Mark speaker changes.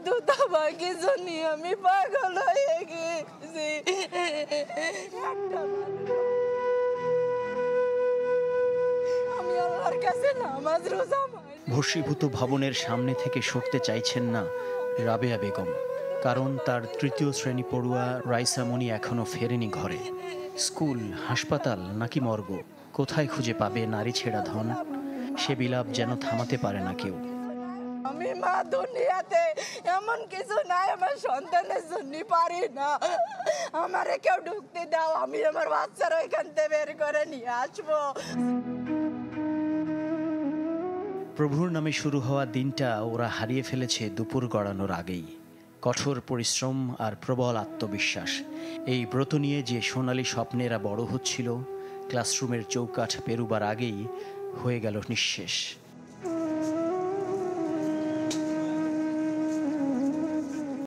Speaker 1: দুধ আমার কিছু নিয়ে আমি পাগল হয়ে গেছি। আমি আল্লাহর কাছে নামাজ রোজা
Speaker 2: ভস্মীভূত ভবনের সামনে থেকে সরতে চাইছেন না রাবেয়া বেগম, কারণ তার তৃতীয় শ্রেণী পড়ুয়া রাইসা মনি এখনো ফেরেনি ঘরে। স্কুল, হাসপাতাল নাকি মর্গ, কোথায় খুঁজে পাবে নারী ছেঁড়া ধন? সে বিলাপ যেন থামাতে পারে না কেউ।
Speaker 1: আমি মা দুনিয়াতে এমন কিছু নাই আমার সন্তানের জন্য পারি না। আমারে কেউ ঢুকতে দাও, আমি আমার বাচ্চারা এখান থেকে বের করে নিয়ে আসবো।
Speaker 2: প্রভুর নামে শুরু হওয়া দিনটা ওরা হারিয়ে ফেলেছে দুপুর গড়ানোর আগেই। কঠোর পরিশ্রম আর প্রবল আত্মবিশ্বাস, এই ব্রত নিয়ে যে সোনালী স্বপ্নেরা বড় হচ্ছিল, ক্লাসরুমের চৌকাঠ পেরুবার আগেই হয়ে গেল নিঃশেষ।